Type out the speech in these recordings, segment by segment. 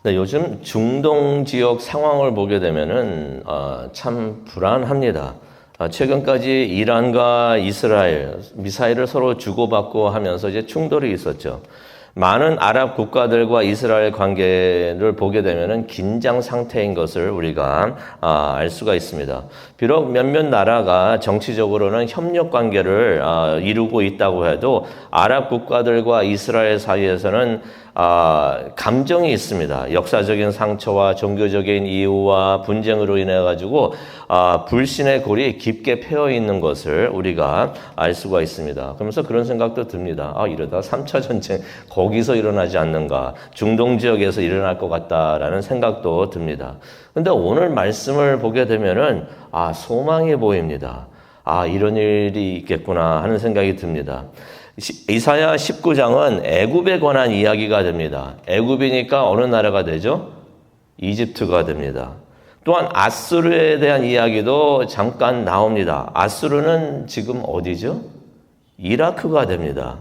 네, 요즘 중동 지역 상황을 보게 되면은 참 불안합니다. 최근까지 이란과 이스라엘 미사일을 서로 주고받고 하면서 이제 충돌이 있었죠. 많은 아랍 국가들과 이스라엘 관계를 보게 되면은 긴장 상태인 것을 우리가 알 수가 있습니다. 비록 몇몇 나라가 정치적으로는 협력 관계를 이루고 있다고 해도 아랍 국가들과 이스라엘 사이에서는 감정이 있습니다. 역사적인 상처와 종교적인 이유와 분쟁으로 인해 가지고 불신의 골이 깊게 패여 있는 것을 우리가 알 수가 있습니다. 그러면서 그런 생각도 듭니다. 이러다 3차 전쟁 거기서 일어나지 않는가, 중동 지역에서 일어날 것 같다라는 생각도 듭니다. 근데 오늘 말씀을 보게 되면은 소망이 보입니다. 이런 일이 있겠구나 하는 생각이 듭니다. 이사야 19장은 애굽에 관한 이야기가 됩니다. 애굽이니까 어느 나라가 되죠? 이집트가 됩니다. 또한 아수르에 대한 이야기도 잠깐 나옵니다. 아수르는 지금 어디죠? 이라크가 됩니다.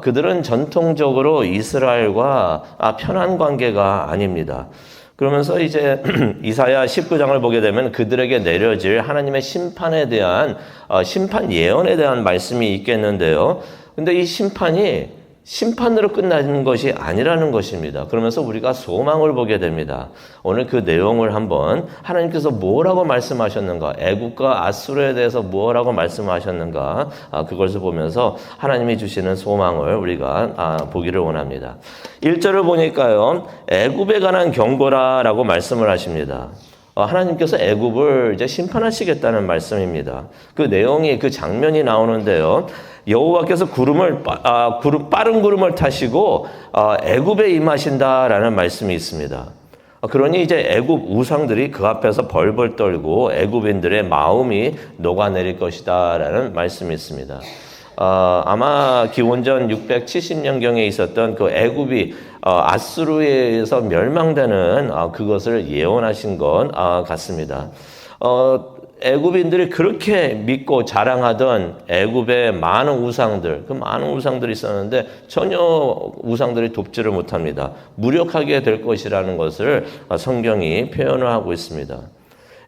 그들은 전통적으로 이스라엘과 편한 관계가 아닙니다. 그러면서 이제 이사야 19장을 보게 되면 그들에게 내려질 하나님의 심판에 대한 심판 예언에 대한 말씀이 있겠는데요. 근데 이 심판이 심판으로 끝나는 것이 아니라는 것입니다. 그러면서 우리가 소망을 보게 됩니다. 오늘 그 내용을 한번 하나님께서 뭐라고 말씀하셨는가, 애국과 아수르에 대해서 뭐라고 말씀하셨는가, 그것을 보면서 하나님이 주시는 소망을 우리가 보기를 원합니다. 1절을 보니까요, 애굽에 관한 경고라라고 말씀을 하십니다. 하나님께서 애굽을 이제 심판하시겠다는 말씀입니다. 그 내용이, 그 장면이 나오는데요. 여호와께서 빠른 구름을 타시고 애굽에 임하신다라는 말씀이 있습니다. 그러니 이제 애굽 우상들이 그 앞에서 벌벌 떨고 애굽인들의 마음이 녹아내릴 것이다라는 말씀이 있습니다. 아마 기원전 670년경에 있었던 그 애굽이 아수르에 의해서 멸망되는 그것을 예언하신 것 같습니다. 애굽인들이 그렇게 믿고 자랑하던 애굽의 많은 우상들, 그 많은 우상들이 있었는데 전혀 우상들이 돕지를 못합니다. 무력하게 될 것이라는 것을 성경이 표현을 하고 있습니다.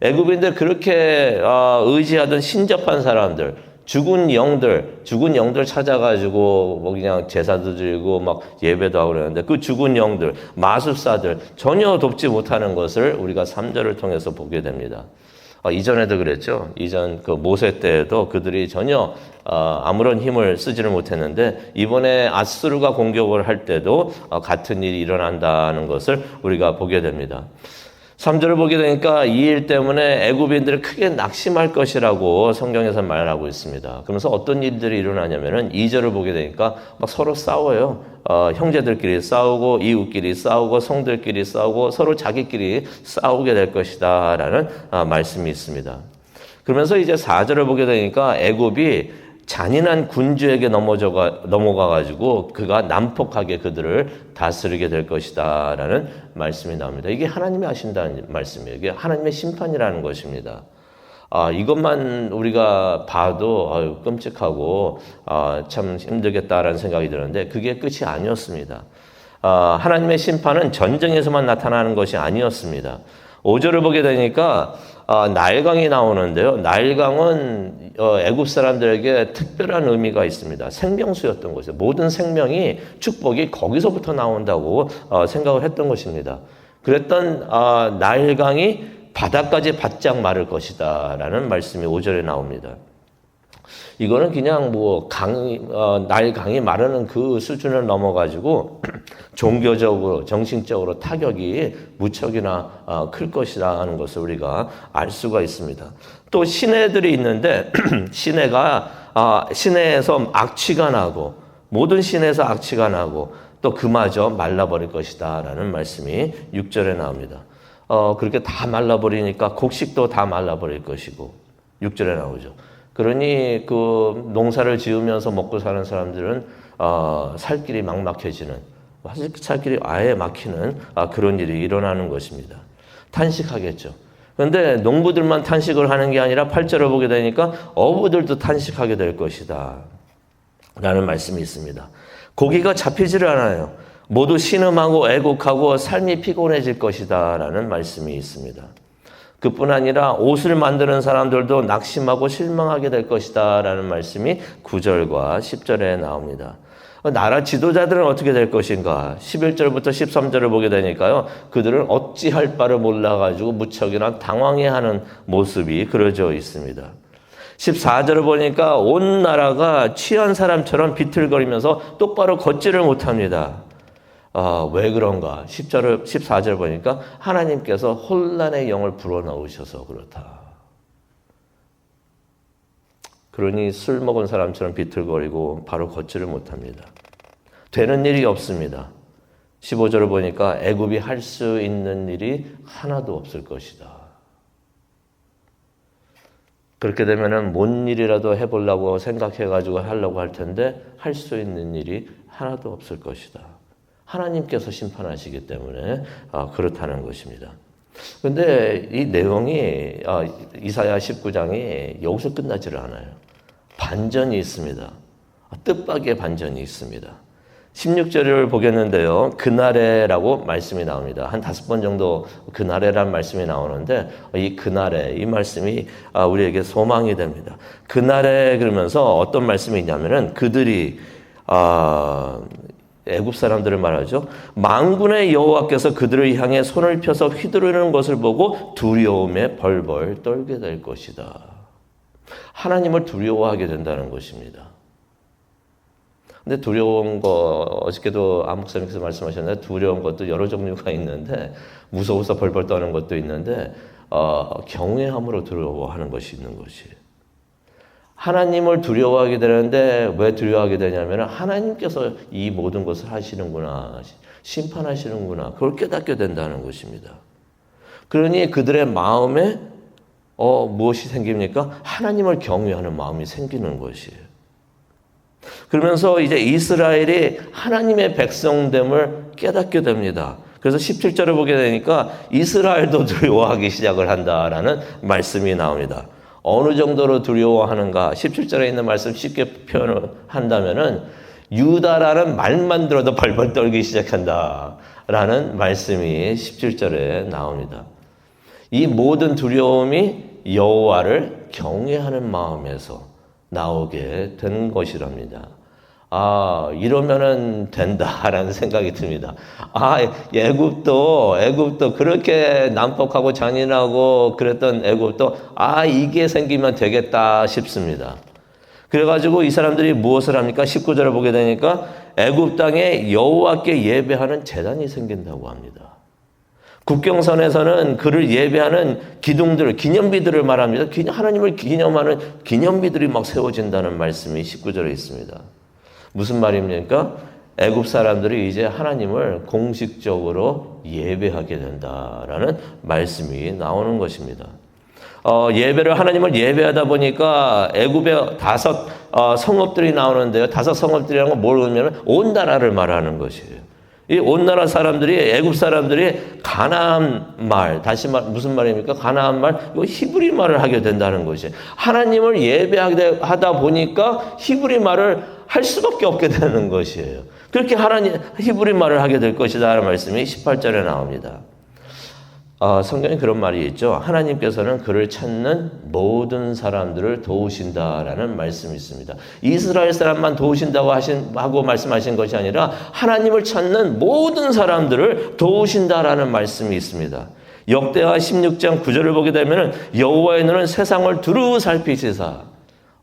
애굽인들 그렇게 의지하던 신접한 사람들, 죽은 영들 찾아가지고 뭐 그냥 제사도 드리고 막 예배도 하고 그러는데 그 죽은 영들, 마술사들 전혀 돕지 못하는 것을 우리가 3절을 통해서 보게 됩니다. 이전에도 그랬죠. 이전 그 모세 때에도 그들이 전혀 아무런 힘을 쓰지를 못했는데 이번에 아수르가 공격을 할 때도 같은 일이 일어난다는 것을 우리가 보게 됩니다. 3절을 보게 되니까 이 일 때문에 애굽인들이 크게 낙심할 것이라고 성경에서 말하고 있습니다. 그러면서 어떤 일들이 일어나냐면은 2절을 보게 되니까 막 서로 싸워요. 형제들끼리 싸우고 이웃끼리 싸우고 성들끼리 싸우고 서로 자기끼리 싸우게 될 것이다 라는 말씀이 있습니다. 그러면서 이제 4절을 보게 되니까 애굽이 잔인한 군주에게 넘어가가지고 그가 난폭하게 그들을 다스리게 될 것이다 라는 말씀이 나옵니다. 이게 하나님이 하신다는 말씀이에요. 이게 하나님의 심판이라는 것입니다. 이것만 우리가 봐도 끔찍하고 참 힘들겠다라는 생각이 드는데 그게 끝이 아니었습니다. 하나님의 심판은 전쟁에서만 나타나는 것이 아니었습니다. 5절을 보게 되니까 나일강이 나오는데요. 나일강은 애굽 사람들에게 특별한 의미가 있습니다. 생명수였던 것이에요. 모든 생명이 축복이 거기서부터 나온다고 생각을 했던 것입니다. 그랬던 나일강이 바다까지 바짝 마를 것이다 라는 말씀이 5절에 나옵니다. 이거는 그냥 뭐 나일강이 마르는 그 수준을 넘어가지고 종교적으로, 정신적으로 타격이 무척이나 클 것이다 하는 것을 우리가 알 수가 있습니다. 또 시내들이 있는데 시내에서 악취가 나고 모든 시내에서 악취가 나고 또 그마저 말라버릴 것이다 라는 말씀이 6절에 나옵니다. 그렇게 다 말라버리니까 곡식도 다 말라버릴 것이고 6절에 나오죠. 그러니 그 농사를 지으면서 먹고 사는 사람들은 살 길이 막막해지는, 살 길이 아예 막히는 그런 일이 일어나는 것입니다. 탄식하겠죠. 그런데 농부들만 탄식을 하는 게 아니라 8절을 보게 되니까 어부들도 탄식하게 될 것이다 라는 말씀이 있습니다. 고기가 잡히지를 않아요. 모두 신음하고 애곡하고 삶이 피곤해질 것이다 라는 말씀이 있습니다. 그뿐 아니라 옷을 만드는 사람들도 낙심하고 실망하게 될 것이다 라는 말씀이 9절과 10절에 나옵니다. 나라 지도자들은 어떻게 될 것인가? 11절부터 13절을 보게 되니까요. 그들은 어찌할 바를 몰라가지고 무척이나 당황해하는 모습이 그려져 있습니다. 14절을 보니까 온 나라가 취한 사람처럼 비틀거리면서 똑바로 걷지를 못합니다. 왜 그런가? 14절 보니까 하나님께서 혼란의 영을 불어넣으셔서 그렇다. 그러니 술 먹은 사람처럼 비틀거리고 바로 걷지를 못합니다. 되는 일이 없습니다. 15절을 보니까 애굽이 할 수 있는 일이 하나도 없을 것이다. 그렇게 되면은 뭔 일이라도 해보려고 생각해가지고 하려고 할 텐데 할 수 있는 일이 하나도 없을 것이다. 하나님께서 심판하시기 때문에 그렇다는 것입니다. 근데 이 내용이 이사야 19장이 여기서 끝나지를 않아요. 반전이 있습니다. 뜻밖의 반전이 있습니다. 16절을 보겠는데요. 그날에라고 말씀이 나옵니다. 한 5번 정도 그날에란 말씀이 나오는데 이 그날에 이 말씀이 우리에게 소망이 됩니다. 그날에 그러면서 어떤 말씀이 있냐면은 그들이 애굽 사람들을 말하죠. 만군의 여호와께서 그들을 향해 손을 펴서 휘두르는 것을 보고 두려움에 벌벌 떨게 될 것이다. 하나님을 두려워하게 된다는 것입니다. 근데 두려운 거 어저께도 안 목사님께서 말씀하셨는데 두려운 것도 여러 종류가 있는데 무서워서 벌벌 떠는 것도 있는데 경외함으로 두려워하는 것이 있는 것이에요. 하나님을 두려워하게 되는데 왜 두려워하게 되냐면 하나님께서 이 모든 것을 하시는구나, 심판하시는구나, 그걸 깨닫게 된다는 것입니다. 그러니 그들의 마음에 무엇이 생깁니까? 하나님을 경외하는 마음이 생기는 것이에요. 그러면서 이제 이스라엘이 하나님의 백성됨을 깨닫게 됩니다. 그래서 17절을 보게 되니까 이스라엘도 두려워하기 시작을 한다라는 말씀이 나옵니다. 어느 정도로 두려워하는가? 17절에 있는 말씀 쉽게 표현을 한다면은 유다라는 말만 들어도 벌벌 떨기 시작한다라는 말씀이 17절에 나옵니다. 이 모든 두려움이 여호와를 경외하는 마음에서 나오게 된 것이랍니다. 이러면은 된다라는 생각이 듭니다. 애굽도 그렇게 난폭하고 잔인하고 그랬던 애굽도 이게 생기면 되겠다 싶습니다. 그래가지고 이 사람들이 무엇을 합니까? 19절을 보게 되니까 애굽 땅에 여호와께 예배하는 제단이 생긴다고 합니다. 국경선에서는 그를 예배하는 기념비들을 말합니다. 하나님을 기념하는 기념비들이 막 세워진다는 말씀이 19절에 있습니다. 무슨 말입니까? 애굽 사람들이 이제 하나님을 공식적으로 예배하게 된다라는 말씀이 나오는 것입니다. 하나님을 예배하다 보니까 애굽에 5 성읍들이 나오는데요. 5 성읍들이라는 건 뭘 의미하면 온 나라를 말하는 것이에요. 이 온 나라 사람들이 애굽 사람들이 가나안 말, 무슨 말입니까? 가나안 말, 이거 히브리 말을 하게 된다는 것이에요. 하나님을 예배하다 보니까 히브리 말을 할 수밖에 없게 되는 것이에요. 그렇게 히브리 말을 하게 될 것이다라는 말씀이 18절에 나옵니다. 성경에 그런 말이 있죠. 하나님께서는 그를 찾는 모든 사람들을 도우신다라는 말씀이 있습니다. 이스라엘 사람만 도우신다고 하고 말씀하신 것이 아니라 하나님을 찾는 모든 사람들을 도우신다라는 말씀이 있습니다. 역대하 16장 9절을 보게 되면 여호와의 눈은 세상을 두루 살피시사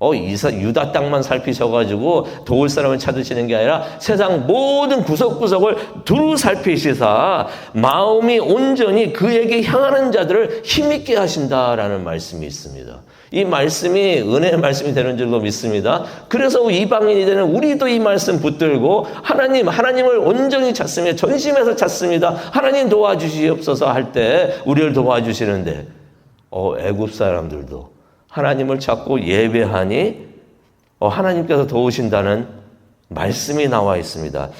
유다 땅만 살피셔가지고 도울 사람을 찾으시는 게 아니라 세상 모든 구석구석을 두루 살피시사 마음이 온전히 그에게 향하는 자들을 힘있게 하신다라는 말씀이 있습니다. 이 말씀이 은혜의 말씀이 되는 줄로 믿습니다. 그래서 이방인이 되는 우리도 이 말씀 붙들고 하나님을 온전히 찾습니다. 전심에서 찾습니다. 하나님 도와주시옵소서 할 때 우리를 도와주시는데 애굽 사람들도 하나님을 찾고 예배하니 하나님께서 도우신다는 말씀이 나와 있습니다.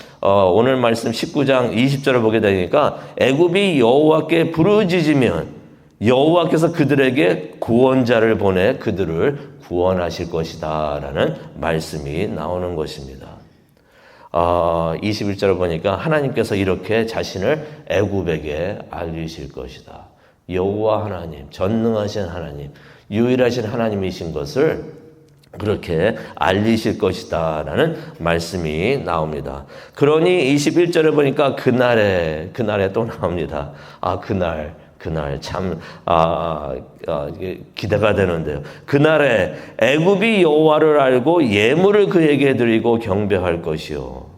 오늘 말씀 19장 20절을 보게 되니까 애굽이 여호와께 부르짖으면 여호와께서 그들에게 구원자를 보내 그들을 구원하실 것이다 라는 말씀이 나오는 것입니다. 21절을 보니까 하나님께서 이렇게 자신을 애굽에게 알리실 것이다. 여호와 하나님, 전능하신 하나님, 유일하신 하나님이신 것을 그렇게 알리실 것이다 라는 말씀이 나옵니다. 그러니 21절을 보니까 그날에 또 나옵니다. 그날 참 기대가 되는데요. 그날에 애굽이 여호와를 알고 예물을 그에게 드리고 경배할 것이요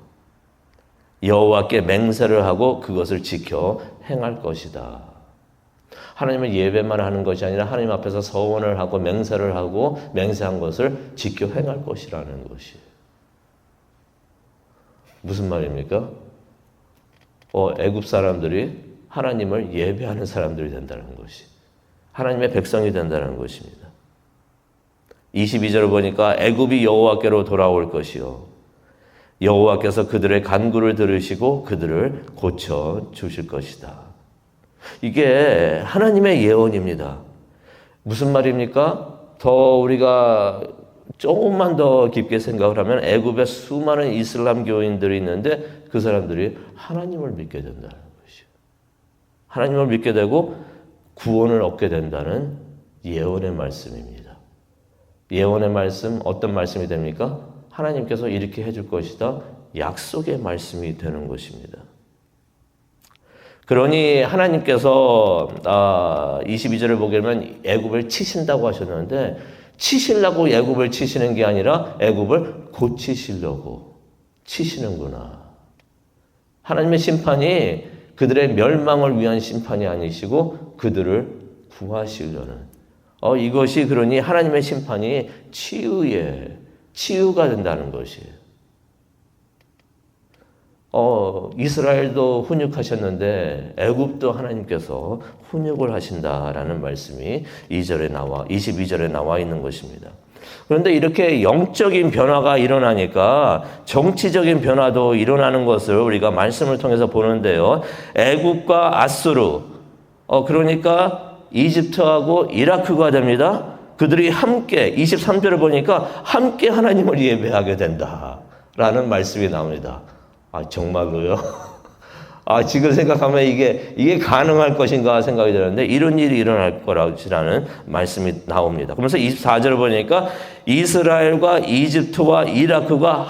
여호와께 맹세를 하고 그것을 지켜 행할 것이다. 하나님을 예배만 하는 것이 아니라 하나님 앞에서 서원을 하고 맹세를 하고 맹세한 것을 지켜 행할 것이라는 것이에요. 무슨 말입니까? 애굽 사람들이 하나님을 예배하는 사람들이 된다는 것이, 하나님의 백성이 된다는 것입니다. 22절을 보니까 애굽이 여호와께로 돌아올 것이요 여호와께서 그들의 간구를 들으시고 그들을 고쳐 주실 것이다. 이게 하나님의 예언입니다. 무슨 말입니까? 더 우리가 조금만 더 깊게 생각을 하면 애굽에 수많은 이슬람 교인들이 있는데 그 사람들이 하나님을 믿게 된다는 것이요 하나님을 믿게 되고 구원을 얻게 된다는 예언의 말씀입니다. 예언의 말씀, 어떤 말씀이 됩니까? 하나님께서 이렇게 해줄 것이다. 약속의 말씀이 되는 것입니다. 그러니 하나님께서 22절을 보게 되면 애굽을 치신다고 하셨는데 치시려고 애굽을 치시는 게 아니라 애굽을 고치시려고 치시는구나. 하나님의 심판이 그들의 멸망을 위한 심판이 아니시고 그들을 구하시려는 이것이 그러니 하나님의 심판이 치유가 된다는 것이에요. 이스라엘도 훈육하셨는데 애굽도 하나님께서 훈육을 하신다라는 말씀이 22절에 나와 있는 것입니다. 그런데 이렇게 영적인 변화가 일어나니까 정치적인 변화도 일어나는 것을 우리가 말씀을 통해서 보는데요. 애굽과 아수르, 그러니까 이집트하고 이라크가 됩니다. 그들이 함께 23절을 보니까 함께 하나님을 예배하게 된다라는 말씀이 나옵니다. 정말로요? 지금 생각하면 이게 가능할 것인가 생각이 드는데 이런 일이 일어날 거라는 말씀이 나옵니다. 그러면서 24절을 보니까 이스라엘과 이집트와 이라크가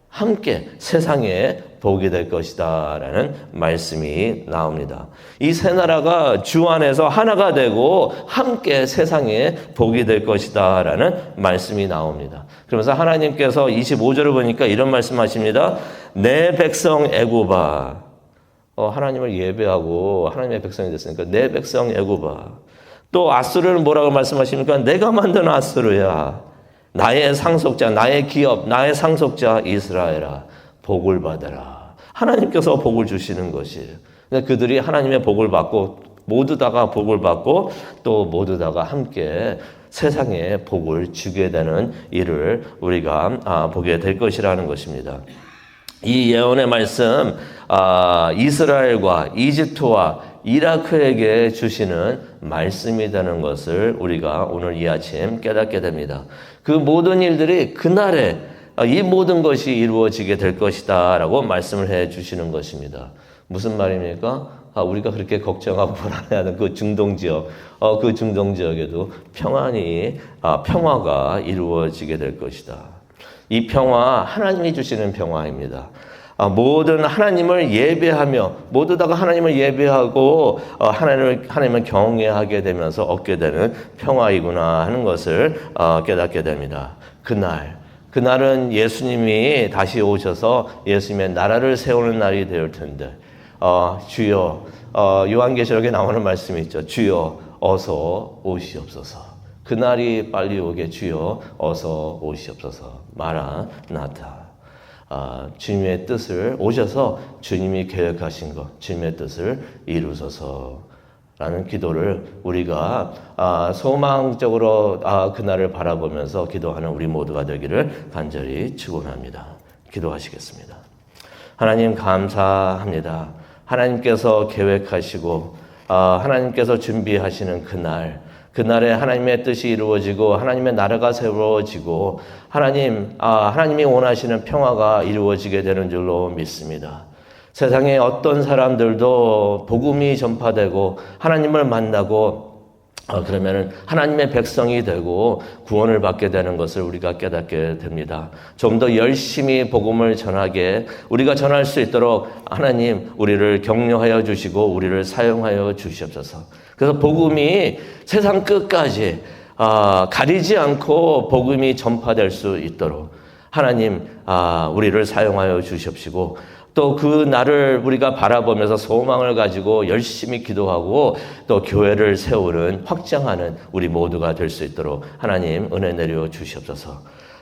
함께 세상에 복이 될 것이다 라는 말씀이 나옵니다. 이 세 나라가 주 안에서 하나가 되고 함께 세상에 복이 될 것이다 라는 말씀이 나옵니다. 그러면서 하나님께서 25절을 보니까 이런 말씀하십니다. 내 백성 애굽아, 하나님을 예배하고 하나님의 백성이 됐으니까 내 백성 애굽아. 또 아수르는 뭐라고 말씀하십니까? 내가 만든 아수르야. 나의 상속자, 나의 기업, 나의 상속자 이스라엘아, 복을 받아라. 하나님께서 복을 주시는 것이에요. 그들이 하나님의 복을 받고 모두 다가 복을 받고 또 모두 다가 함께 세상에 복을 주게 되는 일을 우리가 보게 될 것이라는 것입니다. 이 예언의 말씀, 이스라엘과 이집트와 이라크에게 주시는 말씀이 되는 것을 우리가 오늘 이 아침 깨닫게 됩니다. 그 모든 일들이 그날에 이 모든 것이 이루어지게 될 것이다 라고 말씀을 해 주시는 것입니다. 무슨 말입니까? 우리가 그렇게 걱정하고 불안해하는 그 중동 지역, 그 중동 지역에도 평화가 이루어지게 될 것이다. 이 평화, 하나님이 주시는 평화입니다. 모든 하나님을 예배하며 모두 다가 하나님을 예배하고 하나님을 경외하게 되면서 얻게 되는 평화이구나 하는 것을 깨닫게 됩니다. 그날은 예수님이 다시 오셔서 예수님의 나라를 세우는 날이 될 텐데 주여, 요한계시록에 나오는 말씀이 있죠. 주여 어서 오시옵소서. 그날이 빨리 오게 주여 어서 오시옵소서. 마라나타. 주님의 뜻을 오셔서 주님이 계획하신 것, 주님의 뜻을 이루소서라는 기도를 우리가 소망적으로 그날을 바라보면서 기도하는 우리 모두가 되기를 간절히 축원합니다. 기도하시겠습니다. 하나님 감사합니다. 하나님께서 계획하시고 하나님께서 준비하시는 그날에 하나님의 뜻이 이루어지고 하나님의 나라가 세워지고 하나님이 원하시는 평화가 이루어지게 되는 줄로 믿습니다. 세상에 어떤 사람들도 복음이 전파되고 하나님을 만나고 그러면은 하나님의 백성이 되고 구원을 받게 되는 것을 우리가 깨닫게 됩니다. 좀 더 열심히 복음을 전하게 우리가 전할 수 있도록 하나님 우리를 격려하여 주시고 우리를 사용하여 주시옵소서. 그래서 복음이 세상 끝까지 가리지 않고 복음이 전파될 수 있도록 하나님 우리를 사용하여 주시옵시고 또 그 날을 우리가 바라보면서 소망을 가지고 열심히 기도하고 또 교회를 세우는 확장하는 우리 모두가 될 수 있도록 하나님 은혜 내려 주시옵소서.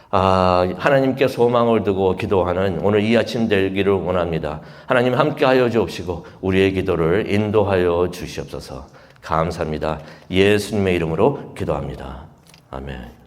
하나님께 소망을 두고 기도하는 오늘 이 아침 되기를 원합니다. 하나님 함께하여 주옵시고 우리의 기도를 인도하여 주시옵소서. 감사합니다. 예수님의 이름으로 기도합니다. 아멘.